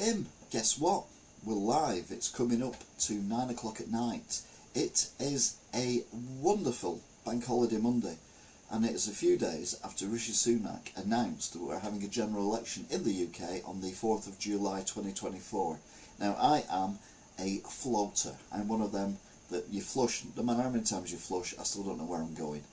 Tim, guess what? We're live. It's coming up to 9 o'clock at night. It is a wonderful Bank Holiday Monday, and it is a few days after Rishi Sunak announced that we're having a general election in the UK on the 4th of July 2024. Now, I am a floater. I'm one of them that you flush, no matter how many times you flush, I still don't know where I'm going.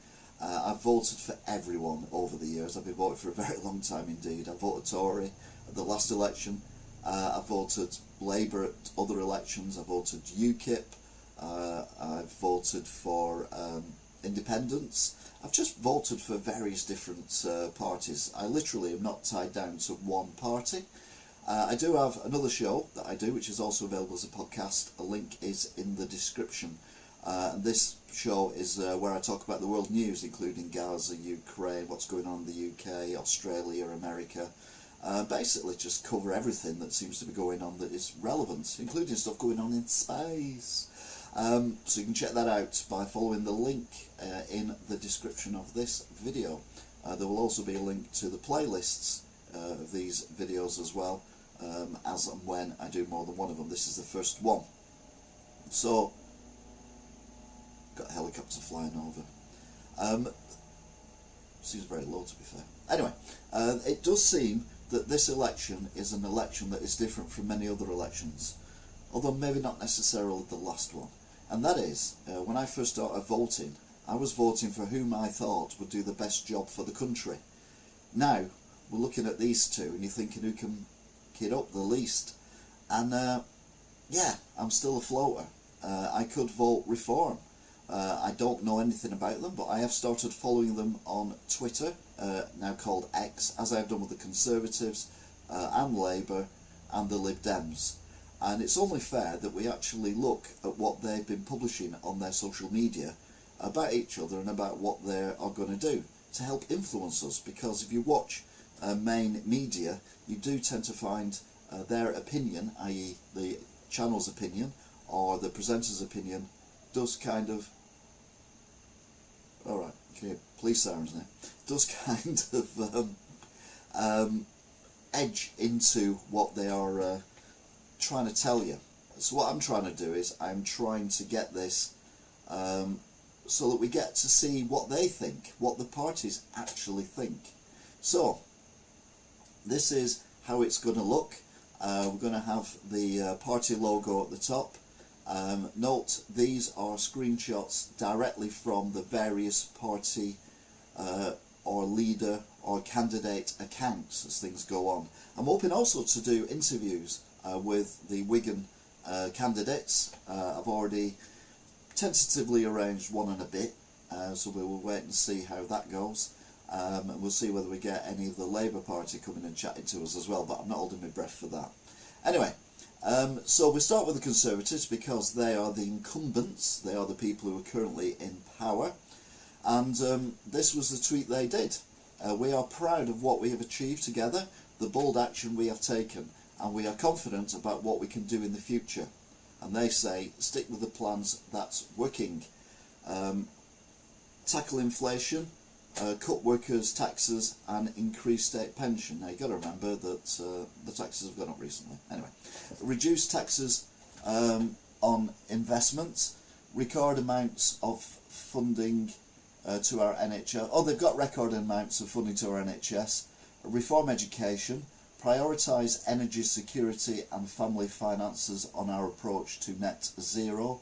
I've voted for everyone over the years. I've been voting for a very long time indeed. I voted Tory at the last election. I voted Labour at other elections. I voted UKIP. I've voted for independents. I've just voted for various different parties. I literally am not tied down to one party. I do have another show that I do, which is also available as a podcast. A link is in the description. And this show is where I talk about the world news, including Gaza, Ukraine, what's going on in the UK, Australia, America. Basically just cover everything that seems to be going on that is relevant, including stuff going on in space. So you can check that out by following the link in the description of this video. There will also be a link to the playlists of these videos as well, as and when I do more than one of them. This is the first one. So, got a helicopter flying over. Seems very low, to be fair. Anyway, it does seem that this election is an election that is different from many other elections, although maybe not necessarily the last one. And that is, when I first started voting, I was voting for whom I thought would do the best job for the country. Now, we're looking at these two, and you're thinking who can kid up the least. And yeah, I'm still a floater. I could vote Reform. I don't know anything about them, but I have started following them on Twitter, now called X, as I've done with the Conservatives and Labour and the Lib Dems. And it's only fair that we actually look at what they've been publishing on their social media about each other and about what they are going to do to help influence us, because if you watch main media, you do tend to find their opinion, i.e. the channel's opinion or the presenter's opinion, does kind of, alright, okay, police sirens now, does kind of edge into what they are trying to tell you. So what I'm trying to do is I'm trying to get this so that we get to see what they think, what the parties actually think. So this is how it's going to look. We're going to have the party logo at the top. Note, these are screenshots directly from the various party or leader or candidate accounts as things go on. I'm hoping also to do interviews with the Wigan candidates. I've already tentatively arranged one and a bit, so we will wait and see how that goes. And we'll see whether we get any of the Labour Party coming and chatting to us as well, but I'm not holding my breath for that. Anyway, so we start with the Conservatives because they are the incumbents, they are the people who are currently in power, and this was the tweet they did. We are proud of what we have achieved together, the bold action we have taken, and we are confident about what we can do in the future. And they say, stick with the plans that's working. Tackle inflation, cut workers' taxes and increase state pension. Now you've got to remember that the taxes have gone up recently. Anyway, reduce taxes on investments, record amounts of funding to our NHS. Oh, they've got record amounts of funding to our NHS. Reform education, prioritise energy security and family finances on our approach to net zero.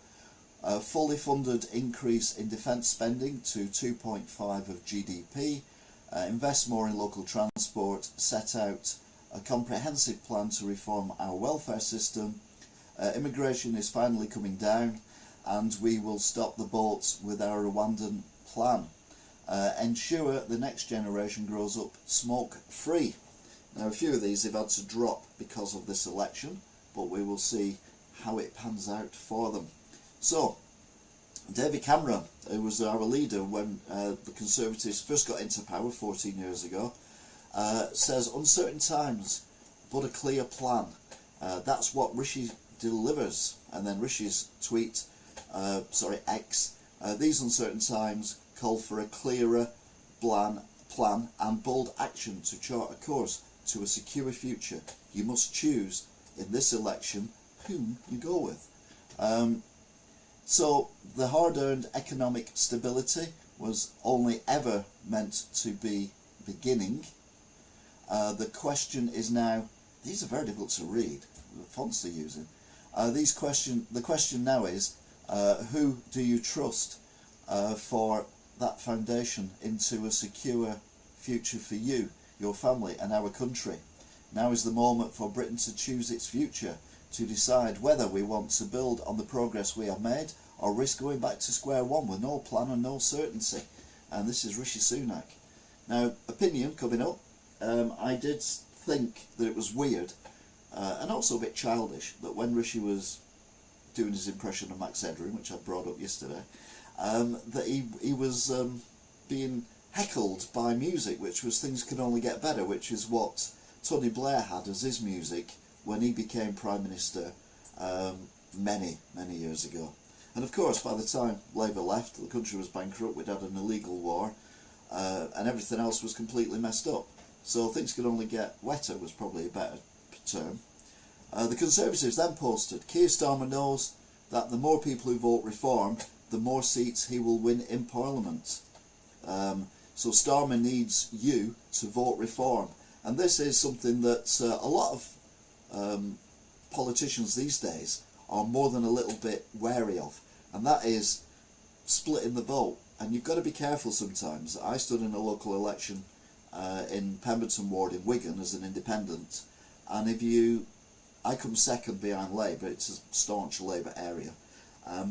Fully funded increase in defence spending to 2.5 of GDP, invest more in local transport, set out a comprehensive plan to reform our welfare system, immigration is finally coming down, and we will stop the boats with our Rwandan plan. Ensure the next generation grows up smoke-free. Now, a few of these have had to drop because of this election, but we will see how it pans out for them. So, David Cameron, who was our leader when the Conservatives first got into power 14 years ago, says, uncertain times, but a clear plan. That's what Rishi delivers. And then Rishi's tweet, X, these uncertain times call for a clearer plan and bold action to chart a course to a secure future. You must choose in this election whom you go with. So the hard-earned economic stability was only ever meant to be beginning. The question is now, these are very difficult to read, the fonts they're using. The question now is, who do you trust for that foundation into a secure future for you, your family and our country? Now is the moment for Britain to choose its future, to decide whether we want to build on the progress we have made or risk going back to square one with no plan and no certainty. And this is Rishi Sunak. Now, opinion coming up. I did think that it was weird and also a bit childish that when Rishi was doing his impression of Max Headroom, which I brought up yesterday, that he was being heckled by music, which was Things Can Only Get Better, which is what Tony Blair had as his music when he became Prime Minister many years ago. And of course, by the time Labour left, the country was bankrupt, we'd had an illegal war, and everything else was completely messed up. So Things Could Only Get Wetter was probably a better term. The Conservatives then posted, Keir Starmer knows that the more people who vote Reform, the more seats he will win in Parliament. So Starmer needs you to vote Reform. And this is something that a lot of politicians these days are more than a little bit wary of. And that is splitting the vote. And you've got to be careful sometimes. I stood in a local election in Pemberton Ward in Wigan as an independent. And I come second behind Labour, it's a staunch Labour area.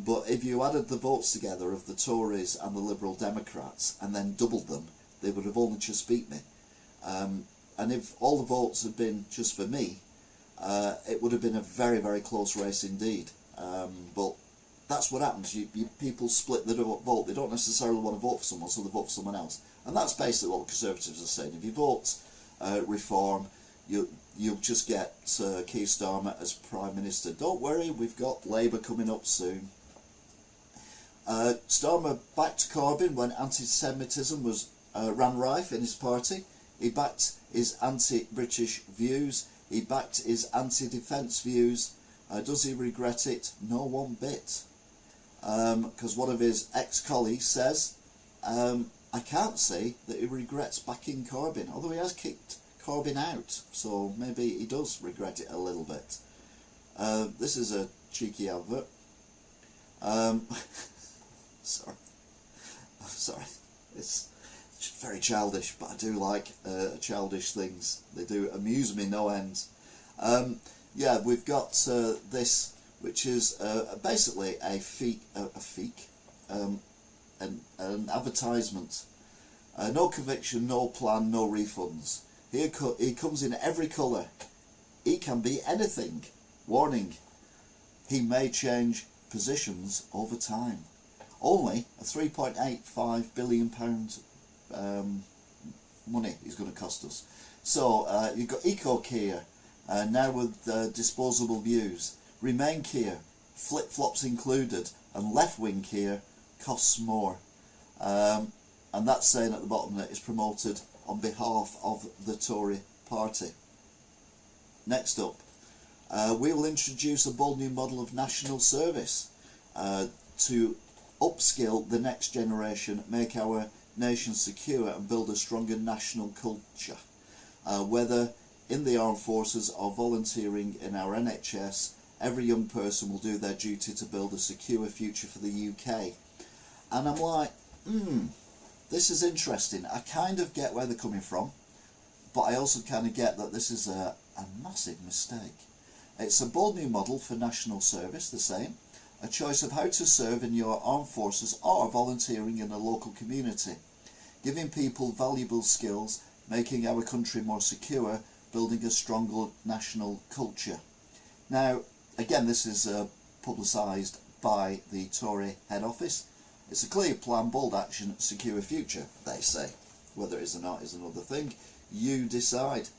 But if you added the votes together of the Tories and the Liberal Democrats and then doubled them, they would have only just beat me. And if all the votes had been just for me, it would have been a very close race indeed. But that's what happens. People split the vote. They don't necessarily want to vote for someone, so they vote for someone else. And that's basically what the Conservatives are saying. If you vote Reform, you'll just get Keir Starmer as Prime Minister. Don't worry, we've got Labour coming up soon. Starmer backed Corbyn when anti-Semitism was ran rife in his party. He backed his anti-British views. He backed his anti-defence views. Does he regret it? No one bit. Because one of his ex-colleagues says, I can't say that he regrets backing Corbyn, although he has kicked Corbyn out, so maybe he does regret it a little bit. This is a cheeky advert. Sorry, it's very childish, but I do like childish things. They do amuse me no end. Yeah, we've got this, which is basically an advertisement. No conviction, no plan, no refunds. He comes in every colour. He can be anything. Warning, he may change positions over time. Only a £3.85 billion money is going to cost us. So you've got Eco Kia, now with disposable views. Remain Kia, flip-flops included, and left-wing Kia costs more. And that's saying at the bottom that it's promoted on behalf of the Tory party. Next up, we will introduce a bold new model of national service to upskill the next generation, make our nation secure and build a stronger national culture. Whether in the armed forces or volunteering in our NHS, every young person will do their duty to build a secure future for the UK. And I'm like, this is interesting. I kind of get where they're coming from, but I also kind of get that this is a massive mistake. It's a bold new model for national service, they're saying, a choice of how to serve in your armed forces or volunteering in a local community, giving people valuable skills, making our country more secure, building a stronger national culture. Now, again, this is publicised by the Tory head office. It's a clear plan, bold action, secure future, they say. Whether it is or not is another thing. You decide.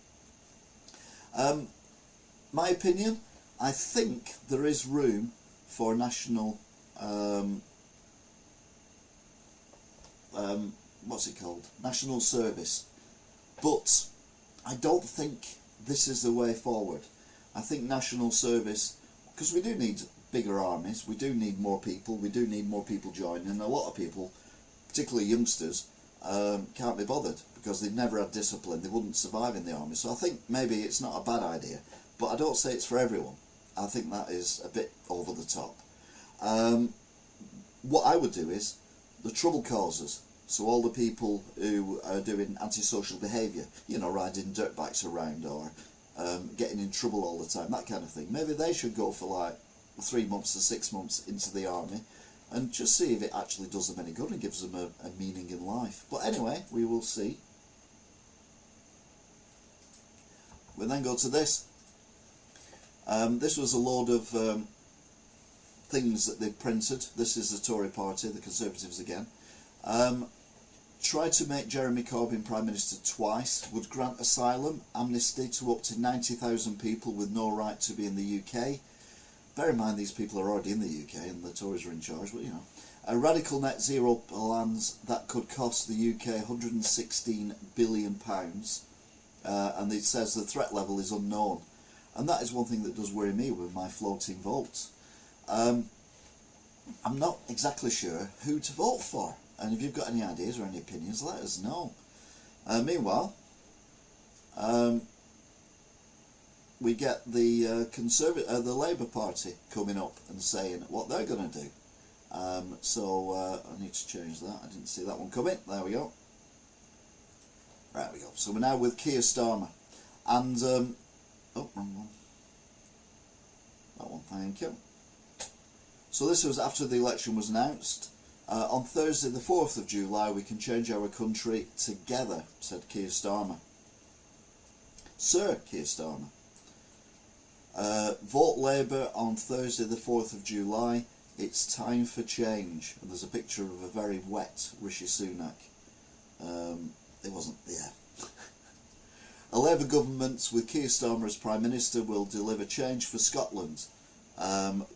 My opinion, I think there is room for national, national service. But I don't think this is the way forward. I think national service, because we do need bigger armies, we do need more people, we do need more people joining, and a lot of people, particularly youngsters, can't be bothered because they've never had discipline, they wouldn't survive in the army. So I think maybe it's not a bad idea, but I don't say it's for everyone. I think that is a bit over the top. What I would do is the trouble causers, so all the people who are doing antisocial behaviour, you know, riding dirt bikes around or getting in trouble all the time, that kind of thing, maybe they should go for like 3 months to 6 months into the army and just see if it actually does them any good and gives them a meaning in life. But anyway, we will see. We then go to this. This was a load of things that they printed. This is the Tory party, the Conservatives again. Tried to make Jeremy Corbyn Prime Minister twice, would grant asylum, amnesty to up to 90,000 people with no right to be in the UK. Bear in mind these people are already in the UK and the Tories are in charge, but you know. Radical net zero plans that could cost the UK £116 billion, and it says the threat level is unknown. And that is one thing that does worry me with my floating votes. I'm not exactly sure who to vote for, and if you've got any ideas or any opinions, let us know. Meanwhile, we get the the Labour Party coming up and saying what they're going to do. So I need to change that. I didn't see that one coming. There we go. Right, we go. So we're now with Keir Starmer, and oh, wrong one. That one, thank you. So this was after the election was announced. On Thursday, the 4th of July, we can change our country together, said Keir Starmer. Sir Keir Starmer. Vote Labour on Thursday, the 4th of July. It's time for change. And there's a picture of a very wet Rishi Sunak. It wasn't, yeah. A Labour government with Keir Starmer as Prime Minister will deliver change for Scotland,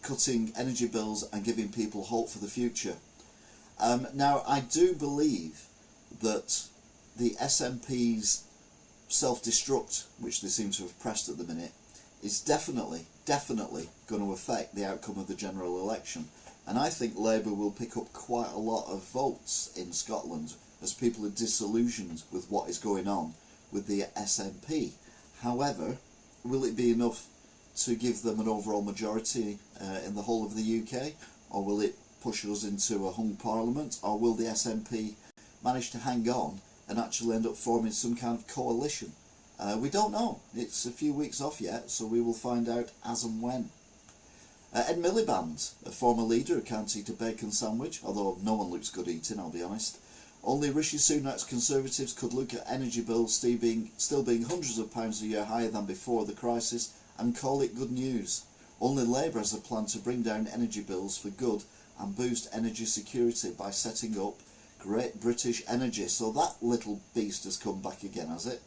cutting energy bills and giving people hope for the future. Now, I do believe that the SNP's self-destruct, which they seem to have pressed at the minute, is definitely going to affect the outcome of the general election. And I think Labour will pick up quite a lot of votes in Scotland as people are disillusioned with what is going on with the SNP. However, will it be enough to give them an overall majority in the whole of the UK, or will it push us into a hung parliament, or will the SNP manage to hang on and actually end up forming some kind of coalition? We don't know. It's a few weeks off yet, so we will find out as and when. Ed Miliband, a former leader who can't eat a bacon sandwich, although no one looks good eating, I'll be honest. Only Rishi Sunak's Conservatives could look at energy bills still being hundreds of pounds a year higher than before the crisis and call it good news. Only Labour has a plan to bring down energy bills for good and boost energy security by setting up Great British Energy. So that little beast has come back again, has it?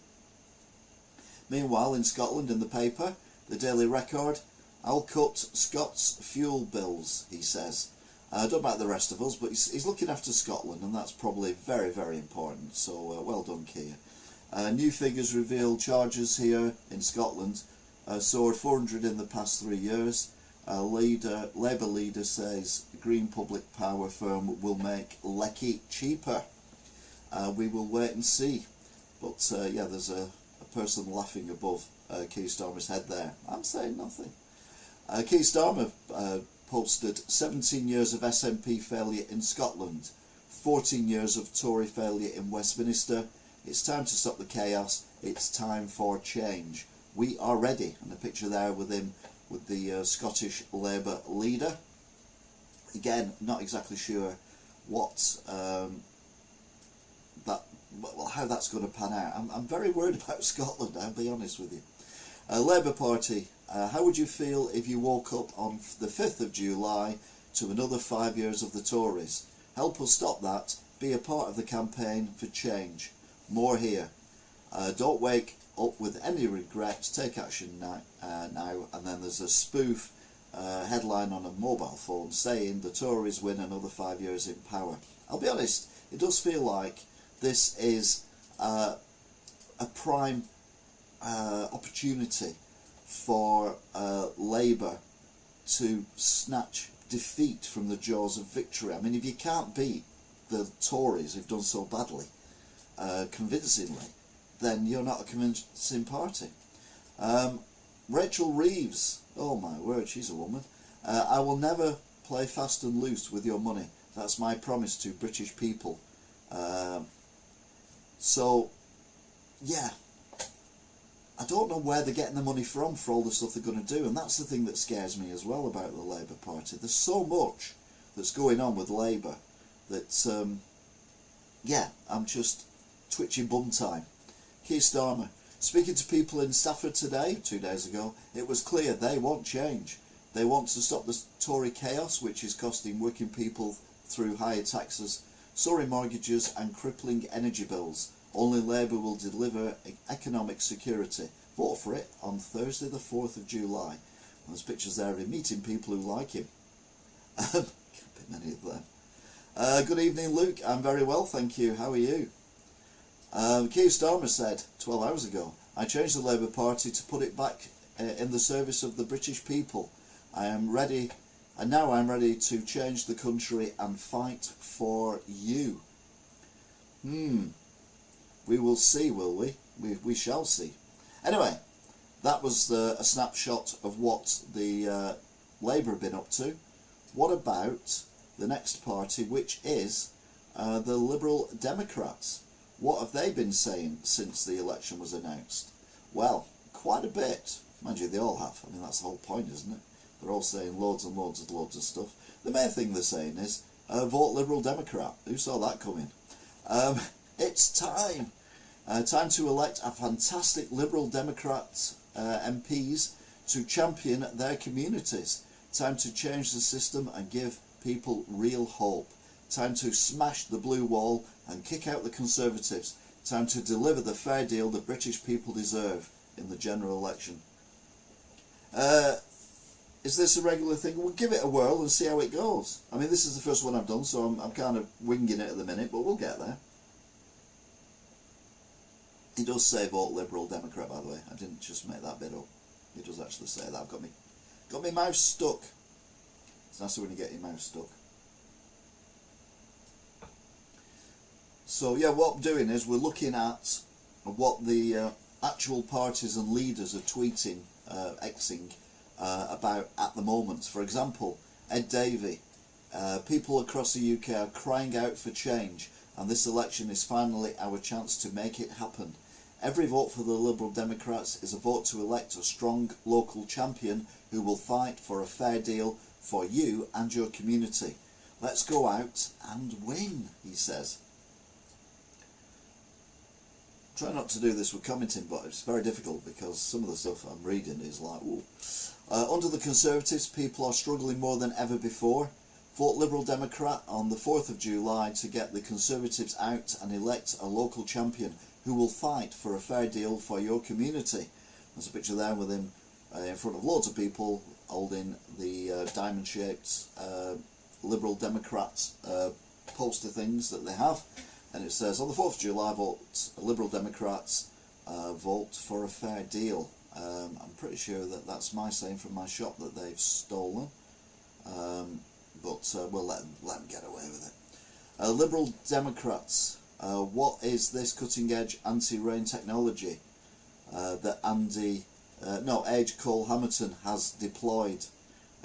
Meanwhile, in Scotland, in the paper, the Daily Record, I'll cut Scots' fuel bills, he says. I don't know about the rest of us, but he's looking after Scotland, and that's probably very, very important. So well done, Keir. New figures reveal charges here in Scotland soared 400 in the past 3 years. Labour leader says Green Public Power firm will make Lecky cheaper. We will wait and see. But yeah, there's a person laughing above Keir Starmer's head there. I'm saying nothing. Keir Starmer posted 17 years of SNP failure in Scotland, 14 years of Tory failure in Westminster. It's time to stop the chaos. It's time for change. We are ready. And a picture there with him, with the Scottish Labour leader. Again, not exactly sure what how that's going to pan out. I'm very worried about Scotland, I'll be honest with you. Labour Party, how would you feel if you woke up on the 5th of July to another 5 years of the Tories? Help us stop that. Be a part of the campaign for change. More here. Don't wake up with any regrets. Take action now. And then there's a spoof headline on a mobile phone saying the Tories win another 5 years in power. I'll be honest, it does feel like this is a prime opportunity for Labour to snatch defeat from the jaws of victory. I mean, if you can't beat the Tories who've done so badly convincingly, then you're not a convincing party. Rachel Reeves, oh my word, she's a woman. I will never play fast and loose with your money. That's my promise to British people. So, yeah, I don't know where they're getting the money from for all the stuff they're going to do, and that's the thing that scares me as well about the Labour Party. There's so much that's going on with Labour that, yeah, I'm just twitching bum time. Keir Starmer, speaking to people in Stafford today, 2 days ago, it was clear they want change. They want to stop the Tory chaos, which is costing working people through higher taxes, soaring mortgages and crippling energy bills. Only Labour will deliver economic security. Vote for it on Thursday the 4th of July. There's pictures there of him meeting people who like him. Can't be many of them. Good evening, Luke. I'm very well, thank you. How are you? Keir Starmer said 12 hours ago, I changed the Labour Party to put it back in the service of the British people. I am ready, and now I'm ready to change the country and fight for you. We will see, will we? We shall see. Anyway, that was a snapshot of what the Labour have been up to. What about the next party, which is the Liberal Democrats? What have they been saying since the election was announced? Well, quite a bit. Mind you, they all have. I mean, that's the whole point, isn't it? They're all saying loads and loads and loads of stuff. The main thing they're saying is, vote Liberal Democrat. Who saw that coming? It's time. Time to elect a fantastic Liberal Democrat MPs to champion their communities. Time to change the system and give people real hope. Time to smash the blue wall and kick out the Conservatives. Time to deliver the fair deal the British people deserve in the general election. Is this a regular thing? We'll give it a whirl and see how it goes. I mean, this is the first one I've done, so I'm kind of winging it at the minute, but we'll get there. It does say vote Liberal Democrat, by the way. I didn't just make that bit up. It does actually say that. I've got my mouse stuck. It's nicer when you get your mouse stuck. So yeah, what I'm doing is we're looking at what the actual parties and leaders are tweeting, Xing, about at the moment. For example, Ed Davey. People across the UK are crying out for change, and this election is finally our chance to make it happen. Every vote for the Liberal Democrats is a vote to elect a strong local champion who will fight for a fair deal for you and your community. Let's go out and win, he says. Try not to do this with commenting, but it's very difficult because some of the stuff I'm reading is like, ooh. Under the Conservatives, people are struggling more than ever before. Vote Liberal Democrat on the 4th of July to get the Conservatives out and elect a local champion who will fight for a fair deal for your community. There's a picture there with him in front of loads of people holding the diamond-shaped Liberal Democrat poster things that they have. And it says, on the 4th of July, vote Liberal Democrats, vote for a fair deal. I'm pretty sure that that's my saying from my shop that they've stolen. But we'll let them get away with it. Liberal Democrats, what is this cutting-edge anti-rain technology that Age Cole Hamilton has deployed?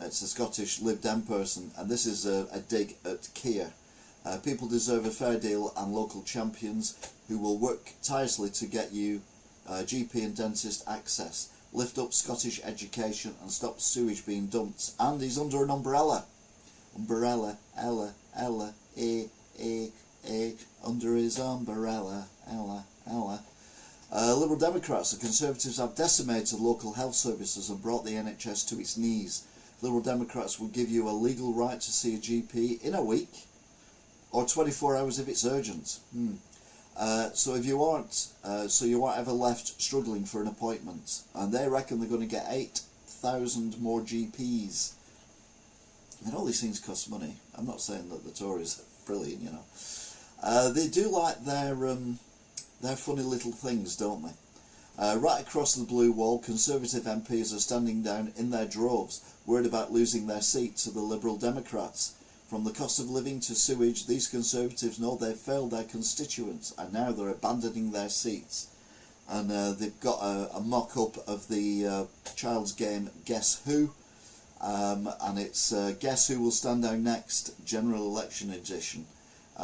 It's a Scottish Lib Dem person, and this is a dig at Keir. People deserve a fair deal and local champions who will work tirelessly to get you GP and dentist access, lift up Scottish education and stop sewage being dumped. And he's under an umbrella. Umbrella, Ella, Ella, under his umbrella, Ella, Ella. Liberal Democrats, the Conservatives have decimated local health services and brought the NHS to its knees. Liberal Democrats will give you a legal right to see a GP in a week, or 24 hours if it's urgent. So if you aren't, you aren't ever left struggling for an appointment, and they reckon they're going to get 8,000 more GPs. And all these things cost money. I'm not saying that the Tories are brilliant, you know. They do like their funny little things, don't they? Right across the blue wall, Conservative MPs are standing down in their droves, worried about losing their seat to the Liberal Democrats. From the cost of living to sewage, these Conservatives know they've failed their constituents, and now they're abandoning their seats. And they've got a mock-up of the child's game Guess Who, and it's Guess Who will stand down next, general election edition.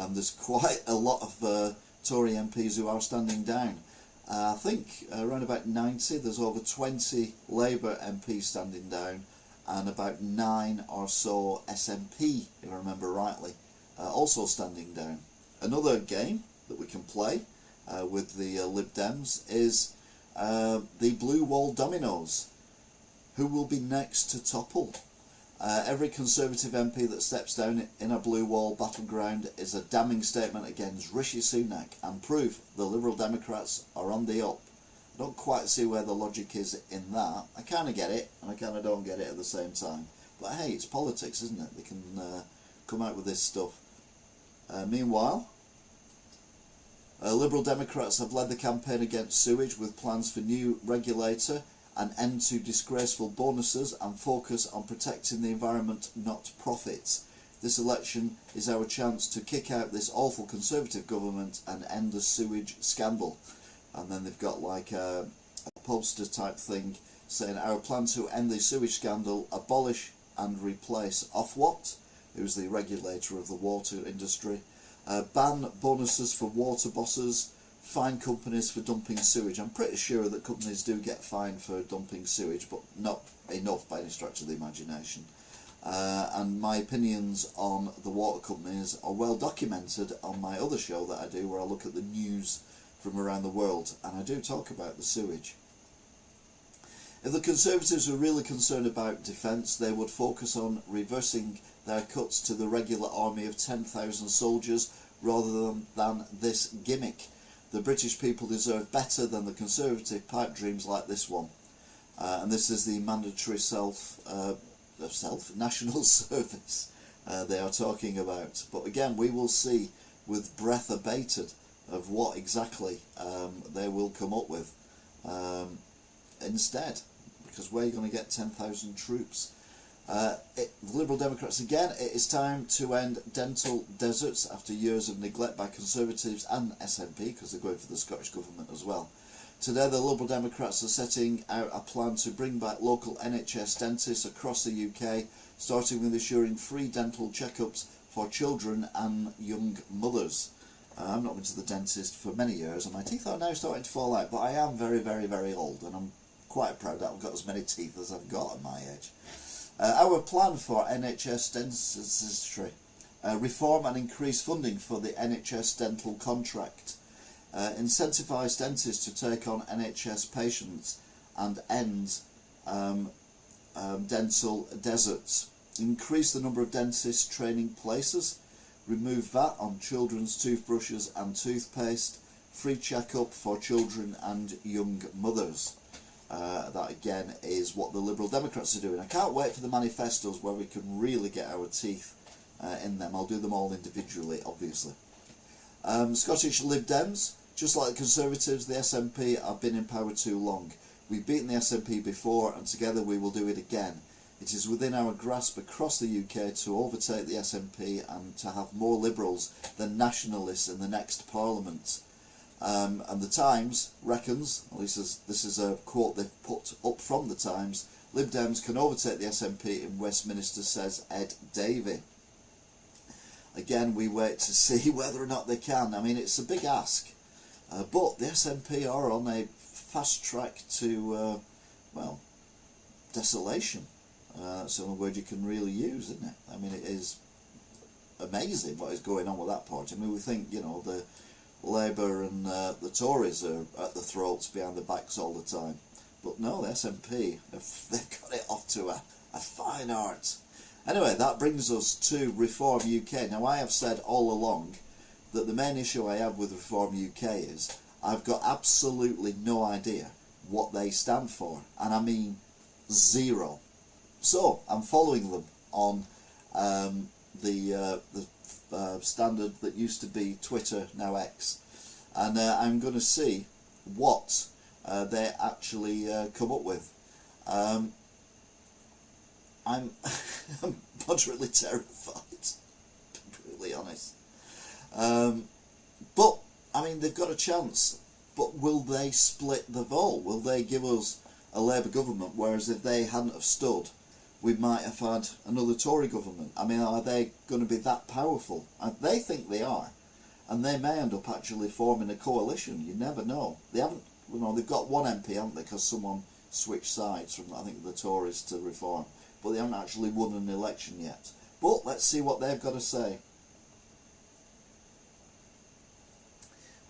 There's quite a lot of Tory MPs who are standing down. I think around about 90, there's over 20 Labour MPs standing down, and about 9 or so SNP, if I remember rightly, also standing down. Another game that we can play with the Lib Dems is the blue wall dominoes. Who will be next to topple? Every Conservative MP that steps down in a blue wall battleground is a damning statement against Rishi Sunak and proof the Liberal Democrats are on the up. I don't quite see where the logic is in that. I kind of get it, and I kind of don't get it at the same time. But hey, it's politics, isn't it? They can come out with this stuff. Meanwhile, Liberal Democrats have led the campaign against sewage with plans for new regulator, an end to disgraceful bonuses, and focus on protecting the environment, not profits. This election is our chance to kick out this awful Conservative government and end the sewage scandal. And then they've got like a poster type thing saying, our plan to end the sewage scandal, abolish and replace Ofwat, who's the regulator of the water industry, ban bonuses for water bosses, fine companies for dumping sewage. I'm pretty sure that companies do get fined for dumping sewage, but not enough by any stretch of the imagination. And my opinions on the water companies are well documented on my other show that I do, where I look at the news from around the world, and I do talk about the sewage. If the Conservatives were really concerned about defence, they would focus on reversing their cuts to the regular army of 10,000 soldiers rather than this gimmick. The British people deserve better than the Conservative pipe dreams like this one. And this is the mandatory national service they are talking about. But again, we will see with breath abated of what exactly they will come up with instead, because where are you going to get 10,000 troops? The Liberal Democrats again, it is time to end dental deserts after years of neglect by Conservatives and SNP, because they're going for the Scottish Government as well. Today the Liberal Democrats are setting out a plan to bring back local NHS dentists across the UK, starting with ensuring free dental checkups for children and young mothers. I've not been to the dentist for many years, and my teeth are now starting to fall out, but I am very, very, very old, and I'm quite proud that I've got as many teeth as I've got at my age. Our plan for NHS dentistry, reform and increase funding for the NHS dental contract, incentivise dentists to take on NHS patients and end dental deserts, increase the number of dentist training places, remove VAT on children's toothbrushes and toothpaste, free check-up for children and young mothers. That again is what the Liberal Democrats are doing. I can't wait for the manifestos where we can really get our teeth in them. I'll do them all individually, obviously. Scottish Lib Dems, just like the Conservatives, the SNP have been in power too long. We've beaten the SNP before, and together we will do it again. It is within our grasp across the UK to overtake the SNP and to have more Liberals than Nationalists in the next Parliament. And the Times reckons, at least this is a quote they've put up from the Times, Lib Dems can overtake the SNP in Westminster, says Ed Davey. Again, we wait to see whether or not they can. I mean, it's a big ask. But the SNP are on a fast track to, well, desolation. That's the only word you can really use, isn't it? I mean, it is amazing what is going on with that party. I mean, we think, you know, the Labour and the Tories are at the throats behind the backs all the time. But no, the SNP, they've got it off to a fine art. Anyway, that brings us to Reform UK. Now, I have said all along that the main issue I have with Reform UK is I've got absolutely no idea what they stand for. And I mean zero. So, I'm following them on the standard that used to be Twitter, now X. And I'm going to see what they actually come up with. I'm I'm moderately terrified, to be really honest. But I mean, they've got a chance. But will they split the vote? Will they give us a Labour government? Whereas if they hadn't have stood, we might have had another Tory government. I mean, are they going to be that powerful? They think they are, and they may end up actually forming a coalition. You never know. They haven't. You know, they've got one MP, haven't they? Because someone switched sides from, I think, the Tories to Reform, but they haven't actually won an election yet. But let's see what they've got to say.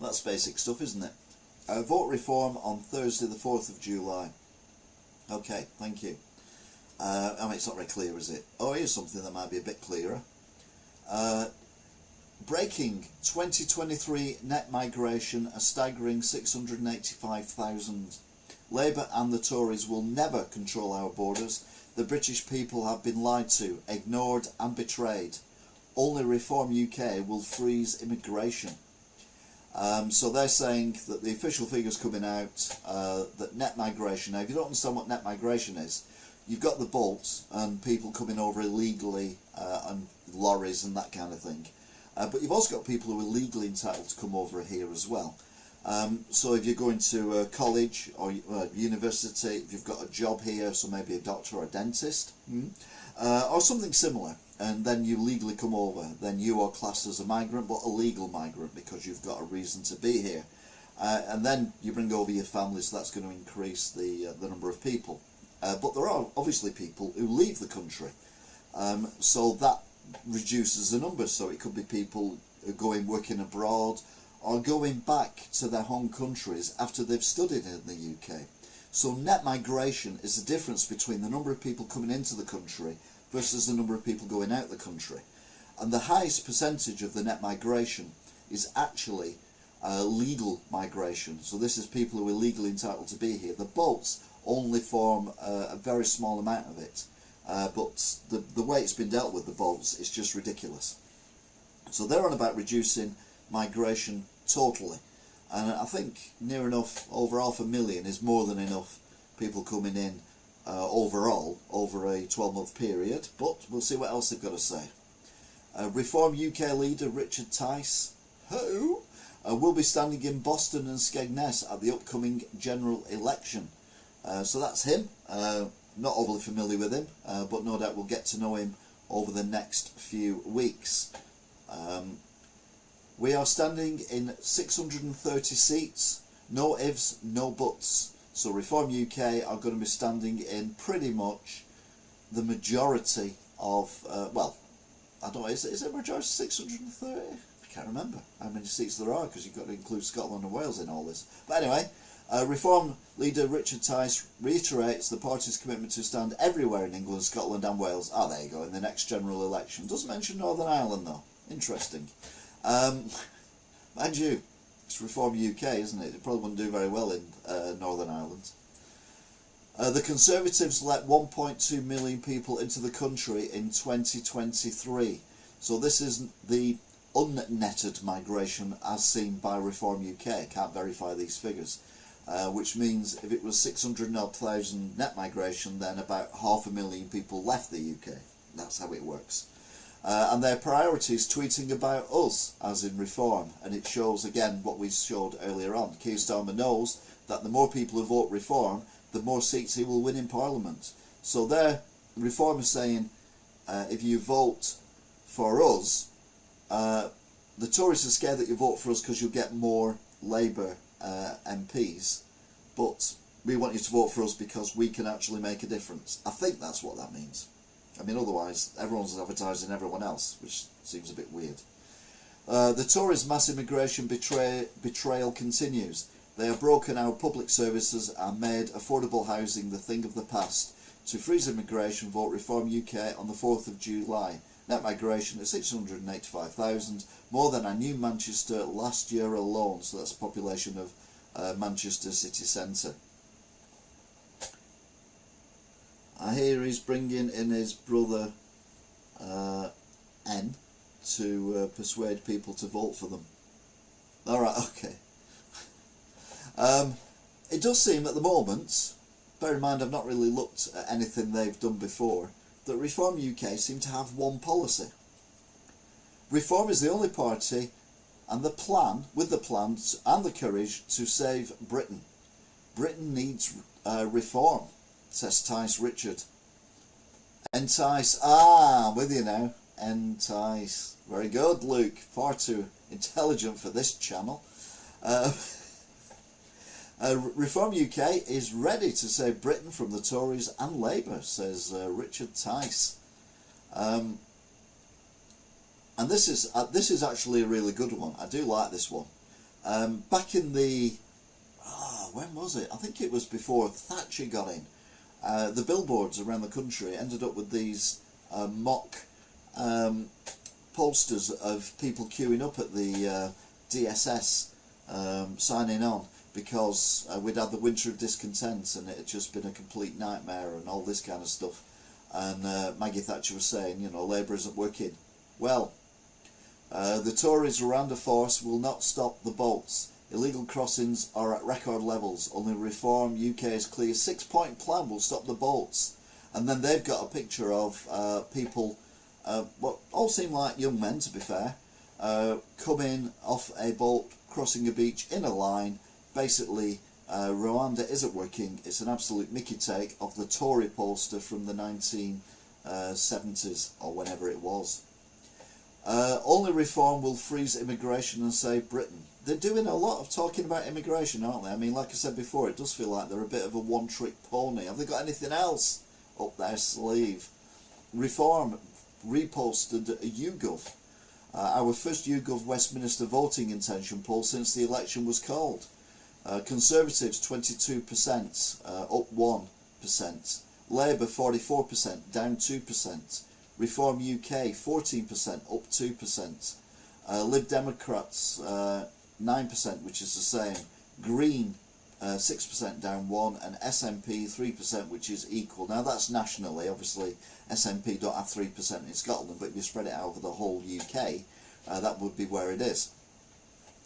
That's basic stuff, isn't it? Vote reform on Thursday the 4th of July. Okay, thank you. I mean, it's not very clear, is it? Oh, here's something that might be a bit clearer. Breaking 2023 net migration, a staggering 685,000. Labour and the Tories will never control our borders. The British people have been lied to, ignored and betrayed. Only Reform UK will freeze immigration. So they're saying that the official figures coming out, that net migration, now if you don't understand what net migration is, you've got the bolts and people coming over illegally and lorries and that kind of thing. But you've also got people who are legally entitled to come over here as well. So if you're going to college or university, if you've got a job here, so maybe a doctor or a dentist, or something similar, and then you legally come over, then you are classed as a migrant, but a legal migrant because you've got a reason to be here. And then you bring over your family, so that's going to increase the number of people. But there are obviously people who leave the country, so that reduces the numbers. So it could be people who are going working abroad or going back to their home countries after they've studied in the UK. So net migration is the difference between the number of people coming into the country versus the number of people going out the country. And the highest percentage of the net migration is actually legal migration. So this is people who are legally entitled to be here. The boats only form a very small amount of it. But the way it's been dealt with, the boats, is just ridiculous. So they're on about reducing migration totally. And I think near enough, over 500,000 is more than enough people coming in overall over a 12-month period. But we'll see what else they've got to say. Reform UK leader Richard Tice, who will be standing in Boston and Skegness at the upcoming general election. So that's him. Not overly familiar with him, but no doubt we'll get to know him over the next few weeks. We are standing in 630 seats, no ifs, no buts. So Reform UK are going to be standing in pretty much the majority of, well, I don't know, is it a majority of 630? I can't remember how many seats there are, because you've got to include Scotland and Wales in all this. But anyway, Reform leader Richard Tice reiterates the party's commitment to stand everywhere in England, Scotland and Wales. Ah, there you go, in the next general election. Doesn't mention Northern Ireland though. Interesting. Mind you, it's Reform UK, isn't it? It probably wouldn't do very well in Northern Ireland. The Conservatives let 1.2 million people into the country in 2023. So this is the unnetted migration as seen by Reform UK. Can't verify these figures. Which means if it was 600,000 net migration, then about 500,000 people left the UK. That's how it works. And their priority is tweeting about us, as in Reform. And it shows, again, what we showed earlier on. Keir Starmer knows that the more people who vote Reform, the more seats he will win in Parliament. So their Reform is saying, if you vote for us, the Tories are scared that you vote for us because you'll get more Labour MPs, but we want you to vote for us because we can actually make a difference. I think that's what that means. I mean, otherwise everyone's advertising everyone else, which seems a bit weird. The Tories' mass immigration betrayal continues. They have broken our public services and made affordable housing the thing of the past. To freeze immigration, vote Reform UK on the 4th of July. Net migration is 685,000, more than I knew Manchester last year alone. So that's the population of Manchester city centre. I hear he's bringing in his brother N to persuade people to vote for them. Alright, okay. It does seem at the moment, bear in mind I've not really looked at anything they've done before, that Reform UK seem to have one policy. Reform is the only party and the plan, with the plans and the courage to save Britain. Britain needs reform, says Tice Richard. Entice, I'm with you now. Entice. Very good, Luke. Far too intelligent for this channel. Reform UK is ready to save Britain from the Tories and Labour, says Richard Tice. And this is actually a really good one. I do like this one. Back in the when was it? I think it was before Thatcher got in. The billboards around the country ended up with these mock posters of people queuing up at the DSS signing on, because we'd had the winter of discontent and it had just been a complete nightmare and all this kind of stuff. And Maggie Thatcher was saying, you know, Labour isn't working. Well, the Tories' Rwanda force will not stop the boats. Illegal crossings are at record levels. Only Reform UK's clear 6-point plan will stop the boats. And then they've got a picture of people, what all seem like young men to be fair, coming off a boat, crossing a beach in a line. Basically, Rwanda isn't working. It's an absolute Mickey take of the Tory poster from the 1970s or whenever it was. Only Reform will freeze immigration and save Britain. They're doing a lot of talking about immigration, aren't they? I mean, like I said before, it does feel like they're a bit of a one-trick pony. Have they got anything else up their sleeve? Reform reposted YouGov, our first YouGov Westminster voting intention poll since the election was called. Conservatives 22%, up 1%. Labour 44%, down 2%. Reform UK 14%, up 2%. Lib Democrats 9%, which is the same. Green 6%, down 1%, and SNP 3%, which is equal. Now that's nationally. Obviously SNP don't have 3% in Scotland, but if you spread it out over the whole UK, that would be where it is.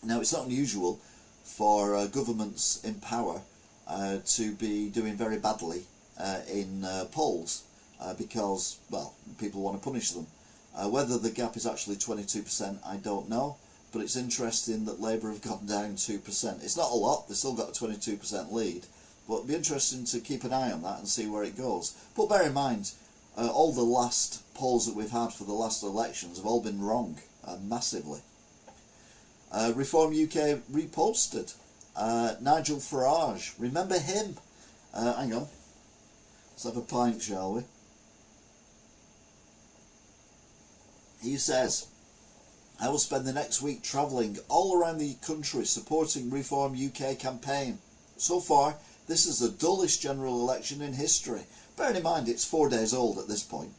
Now it's not unusual for governments in power to be doing very badly in polls because, well, people want to punish them. Whether the gap is actually 22%, I don't know, but it's interesting that Labour have gone down 2%. It's not a lot, they've still got a 22% lead, but it'd be interesting to keep an eye on that and see where it goes. But bear in mind, all the last polls that we've had for the last elections have all been wrong, massively. Reform UK reposted. Nigel Farage, remember him? Hang on, let's have a pint, shall we? He says, I will spend the next week travelling all around the country supporting Reform UK campaign. So far, this is the dullest general election in history. Bearing in mind it's 4 days old at this point.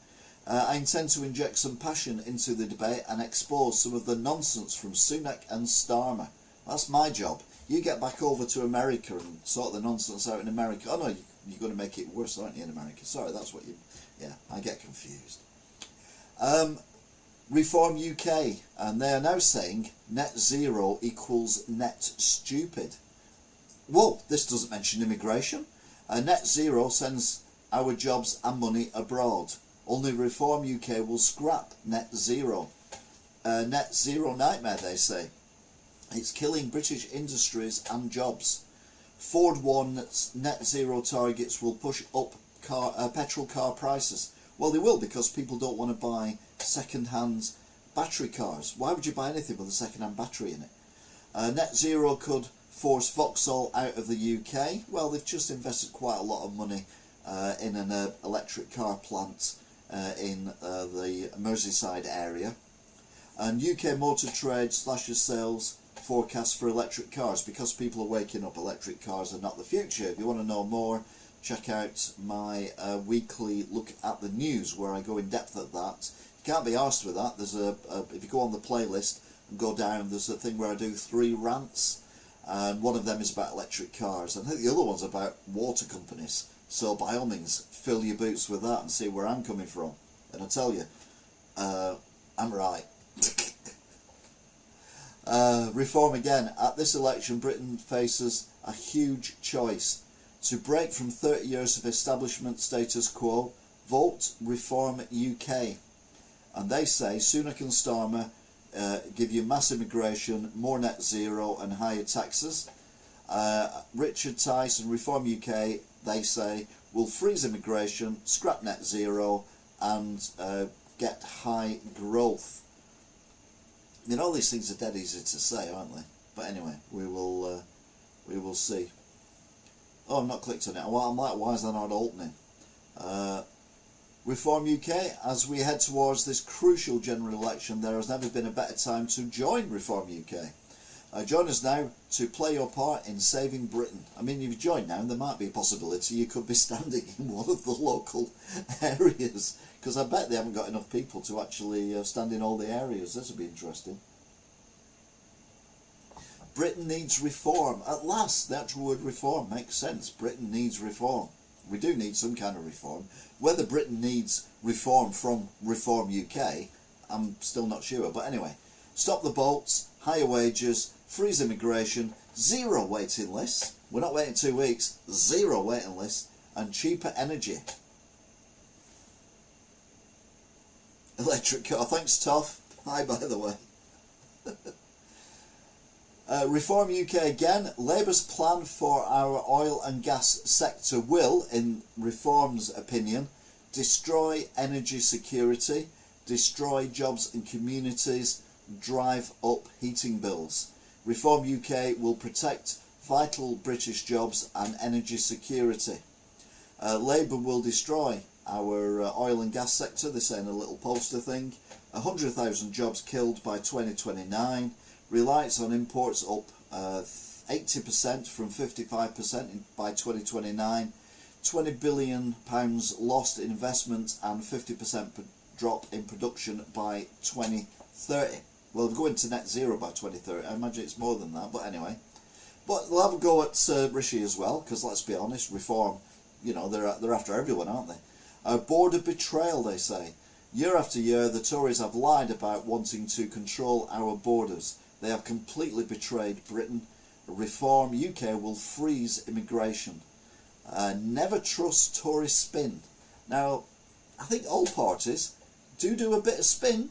I intend to inject some passion into the debate and expose some of the nonsense from Sunak and Starmer. That's my job. You get back over to America and sort the nonsense out in America. Oh no, you're going to make it worse, aren't you, in America? Sorry, that's what you... Yeah, I get confused. Reform UK, and they are now saying net zero equals net stupid. Whoa, this doesn't mention immigration. Net zero sends our jobs and money abroad. Only Reform UK will scrap net zero. Net zero nightmare, they say. It's killing British industries and jobs. Ford warns net zero targets will push up petrol car prices. Well, they will, because people don't want to buy second-hand battery cars. Why would you buy anything with a second-hand battery in it? Net zero could force Vauxhall out of the UK. Well, they've just invested quite a lot of money in an electric car plant in the Merseyside area. And UK Motor Trade slashes sales forecast for electric cars because people are waking up. Electric cars are not the future. If you want to know more, check out my weekly look at the news where I go in depth at that. You can't be arsed with that. There's if you go on the playlist and go down, there's a thing where I do 3 rants, and one of them is about electric cars, and I think the other one's about water companies. So by all means, fill your boots with that and see where I'm coming from. And I tell you, I'm right. Reform again. At this election, Britain faces a huge choice. To break from 30 years of establishment status quo, vote Reform UK. And they say Sunak and Starmer give you mass immigration, more net zero and higher taxes. Richard Tice and Reform UK, they say, will freeze immigration, scrap net zero and get high growth. I mean, all these things are dead easy to say, aren't they? But anyway, we will see. Oh, I've not clicked on it. Well, I'm like, why is that not opening? Reform UK, as we head towards this crucial general election, there has never been a better time to join Reform UK. Join us now to play your part in saving Britain. I mean, if you join now, there might be a possibility you could be standing in one of the local areas, because I bet they haven't got enough people to actually stand in all the areas. This would be interesting. Britain needs reform. At last, the actual word reform makes sense. Britain needs reform. We do need some kind of reform. Whether Britain needs reform from Reform UK, I'm still not sure. But anyway, stop the bolts, higher wages, freeze immigration, zero waiting lists. We're not waiting 2 weeks, zero waiting lists, and cheaper energy. Electric car. Thanks, Toff. Hi, by the way. Reform UK again. Labour's plan for our oil and gas sector will, in Reform's opinion, destroy energy security, destroy jobs and communities, drive up heating bills. Reform UK will protect vital British jobs and energy security. Labour will destroy our oil and gas sector. They're saying a little poster thing. 100,000 jobs killed by 2029. Reliance on imports up 80% from 55% by 2029. £20 billion lost in investment and 50% drop in production by 2030. Well, they're going to net zero by 2030. I imagine it's more than that, but anyway. But they'll have a go at Rishi as well, because let's be honest, Reform, you know, they're after everyone, aren't they? Border betrayal, they say. Year after year, the Tories have lied about wanting to control our borders. They have completely betrayed Britain. Reform UK will freeze immigration. Never trust Tory spin. Now, I think all parties do a bit of spin.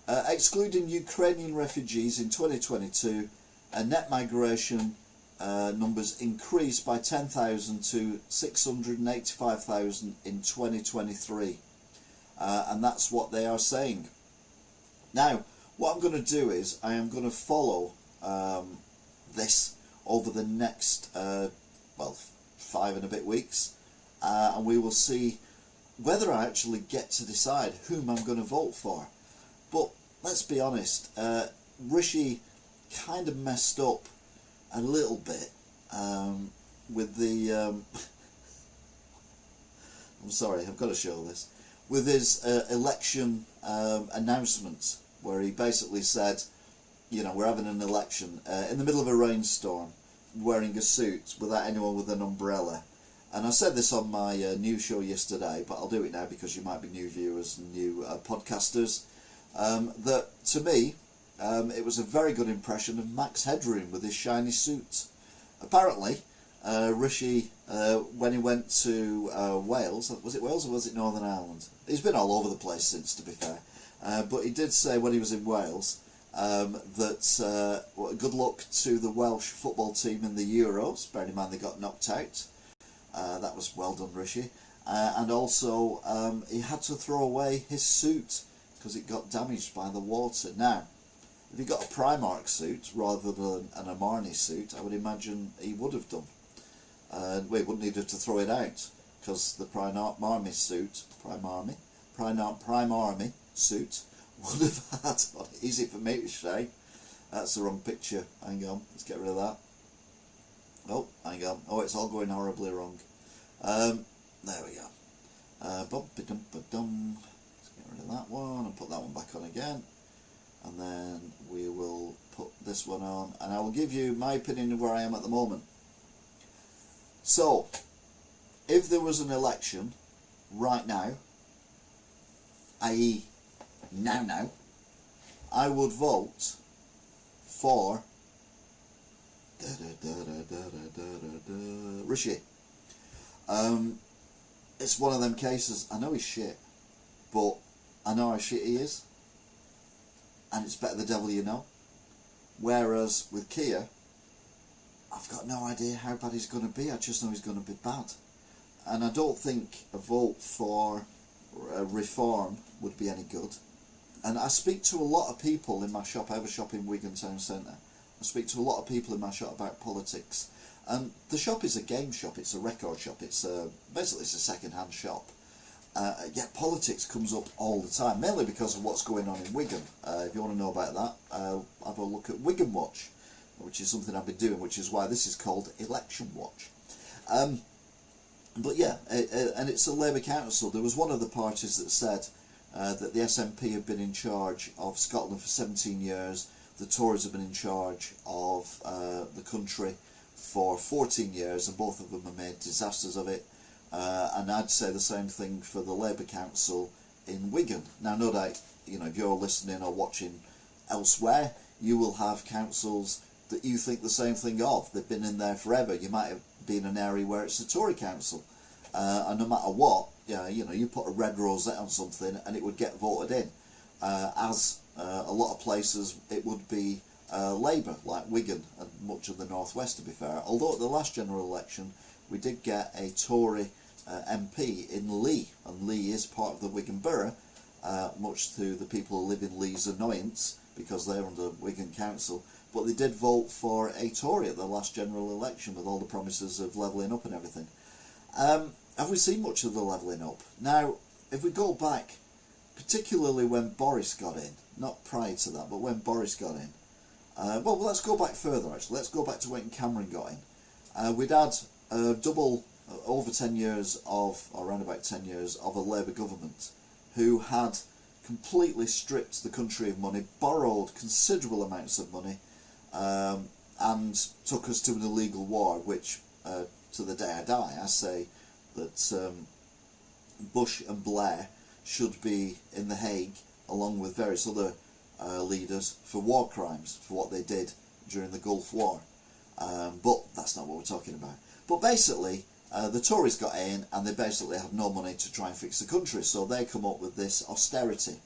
Excluding Ukrainian refugees in 2022, net migration numbers increased by 10,000 to 685,000 in 2023. And that's what they are saying. Now, what I'm going to do is I am going to follow this over the next, 5 and a bit weeks, and we will see whether I actually get to decide whom I'm going to vote for. But let's be honest, Rishi kind of messed up a little bit with the... I'm sorry, I've got to show this. With his election announcement, where he basically said, you know, we're having an election in the middle of a rainstorm, wearing a suit without anyone with an umbrella. And I said this on my news show yesterday, but I'll do it now because you might be new viewers and new podcasters. That, to me, it was a very good impression of Max Headroom with his shiny suit. Apparently, Rishi, when he went to Wales, was it Wales or was it Northern Ireland? He's been all over the place since, to be fair. But he did say when he was in Wales that good luck to the Welsh football team in the Euros, bearing in mind they got knocked out. That was well done, Rishi. And also he had to throw away his suit because it got damaged by the water. Now, if he got a Primark suit rather than an Armani suit, I would imagine he would have done. We wouldn't need to throw it out because the Primark suit would have had on it. Easy for me to say. That's the wrong picture. Hang on, let's get rid of that. Oh, hang on. Oh, it's all going horribly wrong. There we go. Bum-ba-dum-ba-dum. Let's get rid of that one and put that one back on again. And then we will put this one on. And I will give you my opinion of where I am at the moment. So, if there was an election right now, i.e. now, I would vote for Rishi. It's one of them cases. I know he's shit, but I know how shit he is, and it's better the devil you know. Whereas with Keir, I've got no idea how bad he's going to be. I just know he's going to be bad, and I don't think a vote for reform would be any good. And I speak to a lot of people in my shop. I have a shop in Wigan Town Centre. I speak to a lot of people in my shop about politics. And the shop is a game shop. It's a record shop. Basically it's a second-hand shop. Yet politics comes up all the time, mainly because of what's going on in Wigan. If you want to know about that, have a look at Wigan Watch, which is something I've been doing, which is why this is called Election Watch. But yeah, and it's a Labour council. There was one of the parties that said that the SNP have been in charge of Scotland for 17 years, the Tories have been in charge of the country for 14 years, and both of them have made disasters of it. And I'd say the same thing for the Labour Council in Wigan. Now, no doubt, if you're listening or watching elsewhere, you will have councils that you think the same thing of. They've been in there forever. You might have been in an area where it's a Tory council, and no matter what, you put a red rosette on something and it would get voted in. As a lot of places, it would be Labour, like Wigan and much of the northwest, to be fair. Although at the last general election, we did get a Tory MP in Lee, and Lee is part of the Wigan Borough, much to the people who live in Lee's annoyance, because they're under Wigan Council. But they did vote for a Tory at the last general election, with all the promises of levelling up and everything. Have we seen much of the levelling up? Now, if we go back, particularly when Boris got in, not prior to that, but when Boris got in, well, let's go back further actually. Let's go back to when Cameron got in. We'd had over 10 years of, or around about 10 years of a Labour government who had completely stripped the country of money, borrowed considerable amounts of money, and took us to an illegal war, which to the day I die, I say that Bush and Blair should be in The Hague along with various other leaders for war crimes, for what they did during the Gulf War. But that's not what we're talking about. But basically, the Tories got in and they basically had no money to try and fix the country, so they come up with this austerity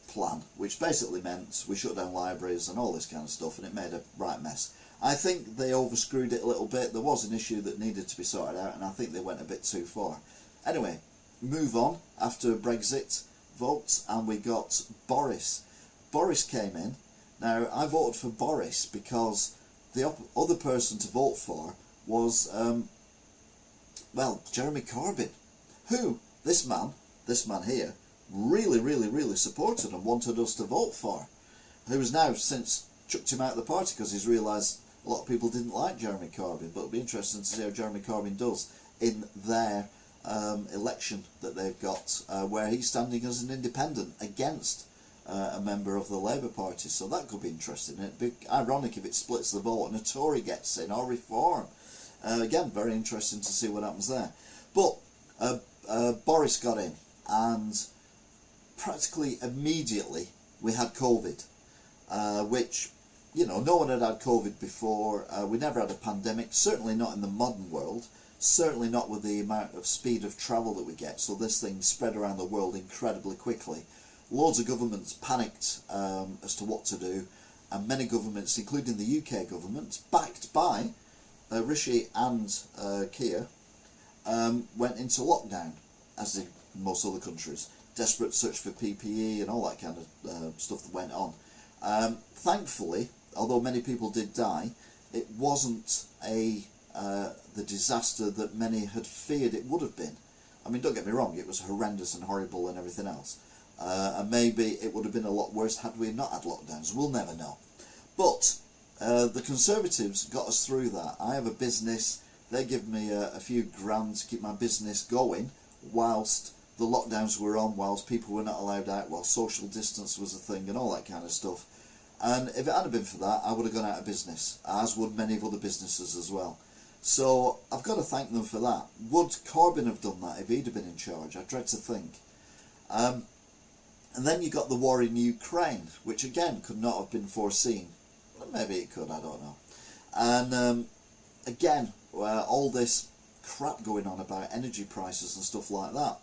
plan, which basically meant we shut down libraries and all this kind of stuff, and it made a right mess. I think they overscrewed it a little bit. There was an issue that needed to be sorted out, and I think they went a bit too far. Anyway, move on after Brexit votes, and we got Boris. Boris came in. Now, I voted for Boris because the other person to vote for was, Jeremy Corbyn, who this man here, really supported and wanted us to vote for, who has now since chucked him out of the party because he's realised a lot of people didn't like Jeremy Corbyn. But it'll be interesting to see how Jeremy Corbyn does in their election that they've got, where he's standing as an independent against a member of the Labour Party. So that could be interesting. It'd be ironic if it splits the vote and a Tory gets in, or Reform. Again, very interesting to see what happens there. But Boris got in, and practically immediately we had COVID, which, no one had COVID before. We never had a pandemic, certainly not in the modern world, certainly not with the amount of speed of travel that we get. So this thing spread around the world incredibly quickly. Loads of governments panicked as to what to do, and many governments, including the UK government, backed by Rishi and Keir, went into lockdown, as in most other countries. Desperate search for PPE and all that kind of stuff that went on. Thankfully, although many people did die, it wasn't the disaster that many had feared it would have been. I mean, don't get me wrong, it was horrendous and horrible and everything else. And maybe it would have been a lot worse had we not had lockdowns. We'll never know. But the Conservatives got us through that. I have a business. They give me a few grand to keep my business going whilst the lockdowns were on, whilst people were not allowed out, while social distance was a thing and all that kind of stuff. And if it hadn't been for that, I would have gone out of business, as would many of other businesses as well. So I've got to thank them for that. Would Corbyn have done that if he'd have been in charge? I dread to think. And then you got the war in Ukraine, which again could not have been foreseen. Maybe it could, I don't know. And again, all this crap going on about energy prices and stuff like that.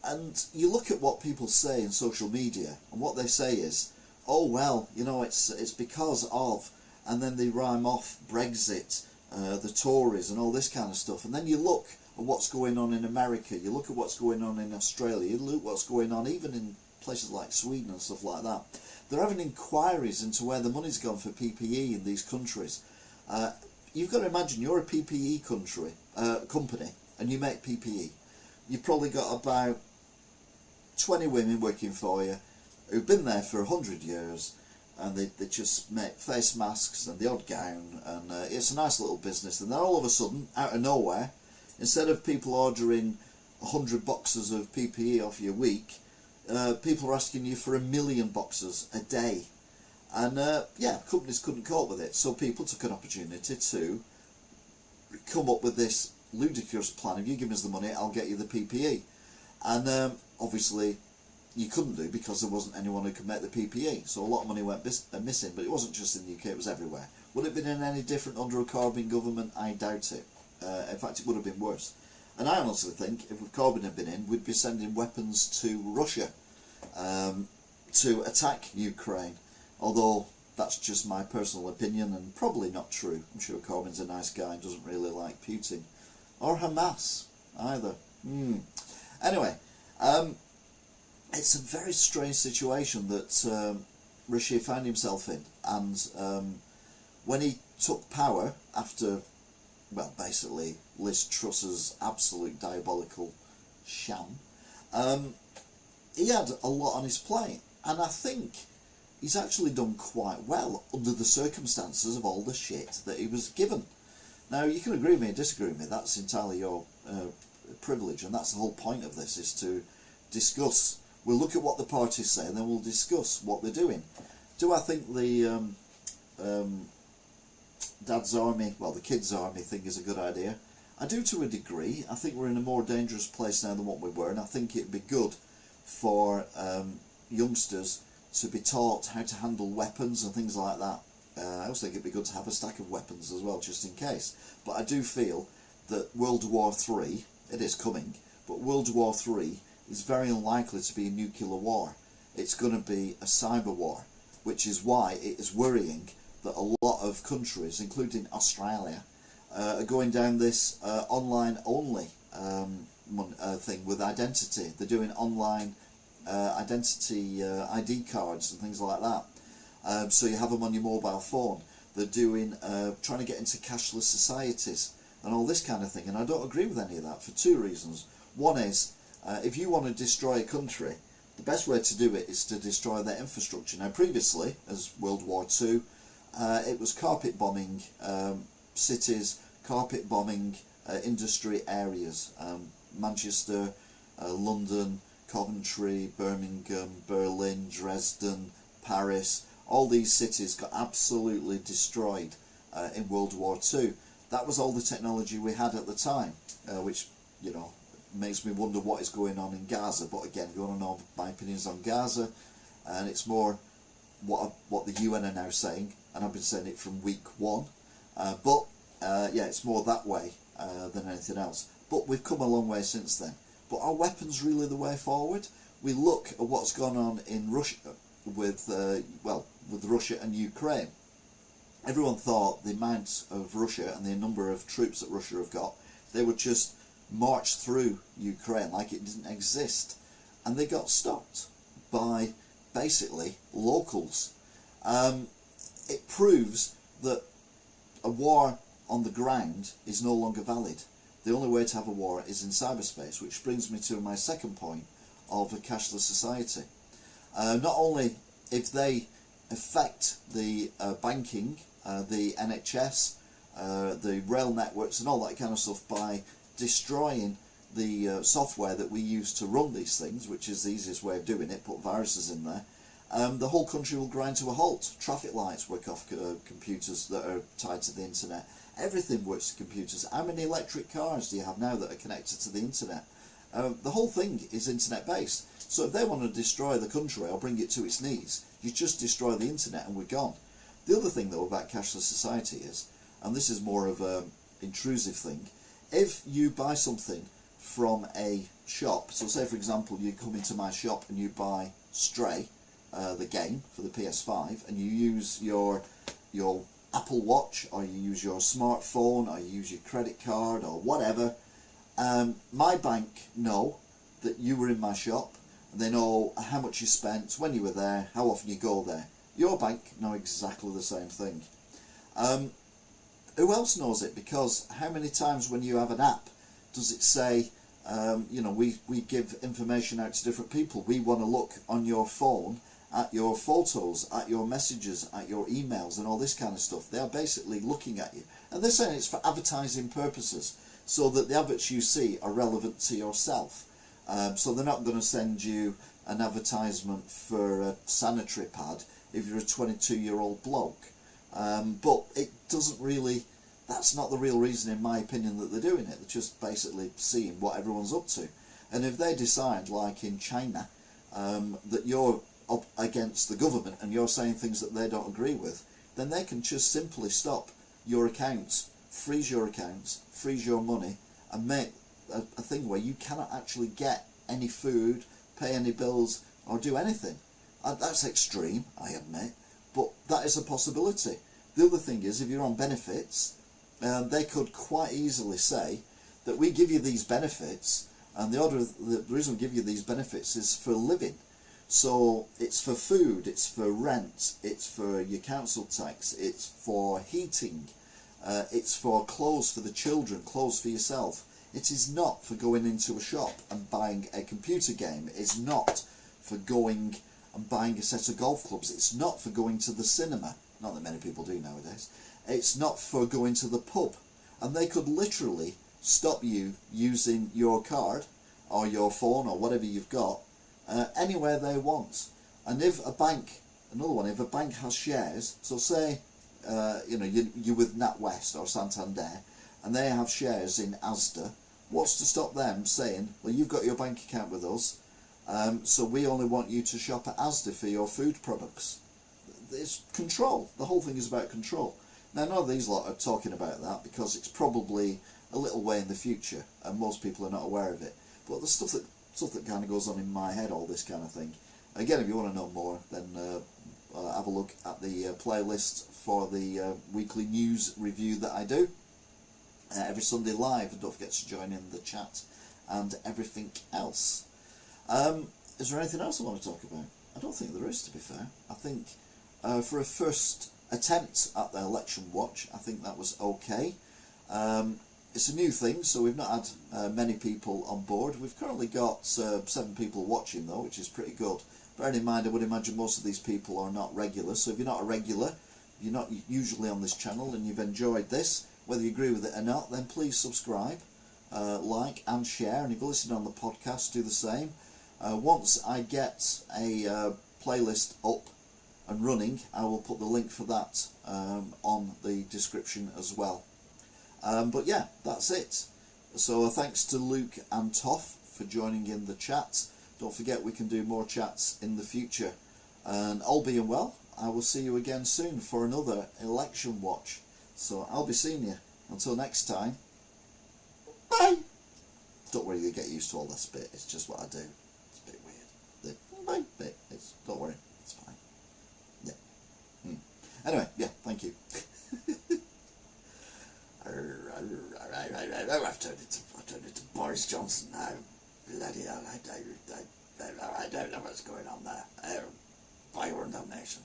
And you look at what people say in social media, and what they say is, oh well, you know, it's because of, and then they rhyme off Brexit, the Tories and all this kind of stuff. And then you look at what's going on in America, you look at what's going on in Australia, you look at what's going on even in places like Sweden and stuff like that. They're having inquiries into where the money's gone for PPE in these countries. You've got to imagine you're a PPE company and you make PPE. You've probably got about 20 women working for you who've been there for 100 years, and they just make face masks and the odd gown, and it's a nice little business. And then all of a sudden, out of nowhere, instead of people ordering 100 boxes of PPE off you a week, people are asking you for 1 million boxes a day. And yeah, companies couldn't cope with it, so people took an opportunity to come up with this ludicrous plan. If you give us the money, I'll get you the PPE. And obviously you couldn't do, because there wasn't anyone who could make the PPE, so a lot of money went missing. But it wasn't just in the UK, it was everywhere. Would it have been any different under a Corbyn government? I doubt it. In fact, it would have been worse. And I honestly think if Corbyn had been in, we'd be sending weapons to Russia to attack Ukraine. Although that's just my personal opinion and probably not true. I'm sure Corbyn's a nice guy and doesn't really like Putin. Or Hamas, either. Anyway, it's a very strange situation that Rishi found himself in. And when he took power after, well, basically Liz Truss's absolute diabolical sham, he had a lot on his plate. And I think he's actually done quite well under the circumstances of all the shit that he was given. Now, you can agree with me or disagree with me, that's entirely your privilege, and that's the whole point of this, is to discuss. We'll look at what the parties say and then we'll discuss what they're doing. Do I think the Dad's Army, well, the Kids Army thing is a good idea? I do, to a degree. I think we're in a more dangerous place now than what we were, and I think it'd be good for youngsters to be taught how to handle weapons and things like that. I also think it'd be good to have a stack of weapons as well, just in case. But I do feel that World War III, it is coming, but World War III is very unlikely to be a nuclear war. It's going to be a cyber war, which is why it is worrying that a lot of countries, including Australia, are going down this online-only thing with identity. They're doing online identity ID cards and things like that. So you have them on your mobile phone. They're doing trying to get into cashless societies and all this kind of thing. And I don't agree with any of that for two reasons. One is, if you want to destroy a country, the best way to do it is to destroy their infrastructure. Now, previously, as World War II, it was carpet bombing cities, carpet bombing industry areas. Manchester, London, Coventry, Birmingham, Berlin, Dresden, Paris, all these cities got absolutely destroyed in World War II. That was all the technology we had at the time, which, you know, makes me wonder what is going on in Gaza. But again, if you want to know my opinions on Gaza, and it's more what the UN are now saying, and I've been saying it from week one, but yeah, it's more that way than anything else. But we've come a long way since then. But are weapons really the way forward? We look at what's gone on in Russia with Russia and Ukraine. Everyone thought the amount of Russia and the number of troops that Russia have got, they would just march through Ukraine like it didn't exist. And they got stopped by basically locals. It proves that a war on the ground is no longer valid. The only way to have a war is in cyberspace, which brings me to my second point of a cashless society. Not only if they affect the banking, the NHS, the rail networks and all that kind of stuff by destroying the software that we use to run these things, which is the easiest way of doing it, put viruses in there, the whole country will grind to a halt. Traffic lights work off computers that are tied to the internet. Everything works to computers. How many electric cars do you have now that are connected to the internet? The whole thing is internet based. So if they want to destroy the country or bring it to its knees, you just destroy the internet and we're gone. The other thing though about cashless society is, and this is more of a intrusive thing. If you buy something from a shop, so say for example you come into my shop and you buy Stray, the game for the PS5, and you use your Apple Watch, or you use your smartphone, or you use your credit card or whatever, my bank know that you were in my shop, and they know how much you spent, when you were there, how often you go there. Your bank know exactly the same thing. Who else knows it? Because how many times when you have an app does it say, you know, we give information out to different people. We want to look on your phone at your photos, at your messages, at your emails and all this kind of stuff. They are basically looking at you. And they're saying it's for advertising purposes, so that the adverts you see are relevant to yourself. So they're not going to send you an advertisement for a sanitary pad if you're a 22-year-old bloke. But it doesn't really, that's not the real reason in my opinion that they're doing it. They're just basically seeing what everyone's up to. And if they decide, like in China, that you're up against the government and you're saying things that they don't agree with, then they can just simply stop your accounts, freeze your accounts, freeze your money, and make a thing where you cannot actually get any food, pay any bills, or do anything. That's extreme, I admit, but that is a possibility. The other thing is, if you're on benefits, they could quite easily say that we give you these benefits, and the reason we give you these benefits is for living. So it's for food, it's for rent, it's for your council tax, it's for heating, it's for clothes for the children, clothes for yourself. It is not for going into a shop and buying a computer game. It's not for going and buying a set of golf clubs. It's not for going to the cinema. Not that many people do nowadays. It's not for going to the pub. And they could literally stop you using your card or your phone or whatever you've got anywhere they want. And if a bank, another one, if a bank has shares, so say you know, you're with NatWest or Santander, and they have shares in Asda, what's to stop them saying, well, you've got your bank account with us, so we only want you to shop at Asda for your food products. It's control. The whole thing is about control. Now, none of these lot are talking about that because it's probably a little way in the future and most people are not aware of it. But the stuff that kind of goes on in my head, all this kind of thing. Again, if you want to know more, then have a look at the playlist for the weekly news review that I do every Sunday live, and don't forget to join in the chat and everything else. Is there anything else I want to talk about? I don't think there is, to be fair. I think for a first attempt at the election watch, I think that was okay. It's a new thing, so we've not had many people on board. We've currently got 7 people watching though, which is pretty good. Bearing in mind, I would imagine most of these people are not regular, so if you're not a regular, you're not usually on this channel and you've enjoyed this, whether you agree with it or not, then please subscribe, like and share, and if you listen on the podcast, do the same. Once I get a playlist up and running, I will put the link for that on the description as well. But yeah, that's it. So thanks to Luke and Toff for joining in the chat. Don't forget we can do more chats in the future. And all being well, I will see you again soon for another election watch. So I'll be seeing you. Until next time, bye! Don't worry, you get used to all this bit. It's just what I do. It's a bit weird. The bye bit. Don't worry, it's fine. Yeah. Anyway, yeah, thank you. I've turned into Boris Johnson now. Bloody hell, I don't know what's going on there. Buy your own donation.